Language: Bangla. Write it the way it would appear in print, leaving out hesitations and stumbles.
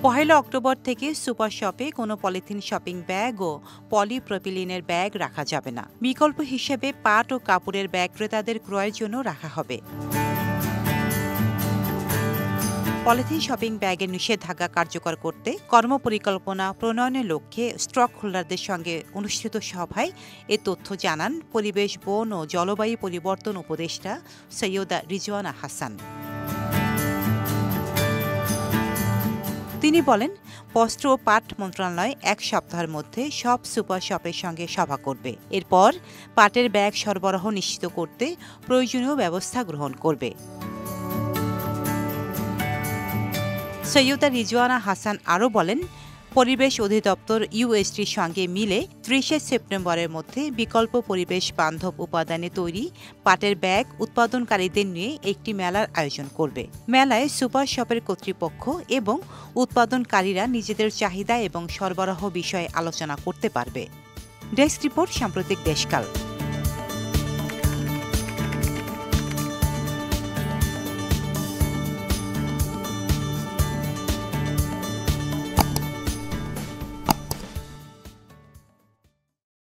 ১ অক্টোবর থেকে সুপার শপে কোনো পলিথিন শপিং ব্যাগ ও পলিপ্রপিলিনের ব্যাগ রাখা যাবে না। বিকল্প হিসেবে পাট ও কাপড়ের ব্যাগ ক্রেতাদের ক্রয়ের জন্য রাখা হবে। পলিথিন শপিং ব্যাগের নিষেধাজ্ঞা কার্যকর করতে কর্মপরিকল্পনা প্রণয়নের লক্ষ্যে স্টক হোল্ডারদের সঙ্গে অনুষ্ঠিত সভায় এ তথ্য জানান পরিবেশ, বন ও জলবায়ু পরিবর্তন উপদেষ্টা সৈয়দা রিজওয়ানা হাসান। তিনি বলেন, বস্ত্র ও পাট মন্ত্রণালয় ১ সপ্তাহের মধ্যে সব সুপার শপের সঙ্গে সভা করবে। এরপর পাটের ব্যাগ সরবরাহ নিশ্চিত করতে প্রয়োজনীয় ব্যবস্থা গ্রহণ করবে। সৈয়দা রিজওয়ানা হাসান আরও বলেন, পরিবেশ অধিদপ্তর ইউএসটির সঙ্গে মিলে ৩০ সেপ্টেম্বরের মধ্যে বিকল্প পরিবেশ বান্ধব উপাদানে তৈরি পাটের ব্যাগ উৎপাদনকারীদের নিয়ে একটি মেলার আয়োজন করবে। মেলায় সুপার শপের কর্তৃপক্ষ এবং উৎপাদনকারীরা নিজেদের চাহিদা এবং সরবরাহ বিষয়ে আলোচনা করতে পারবে। ডেস্ক রিপোর্ট, সাম্প্রতিক দেশকাল।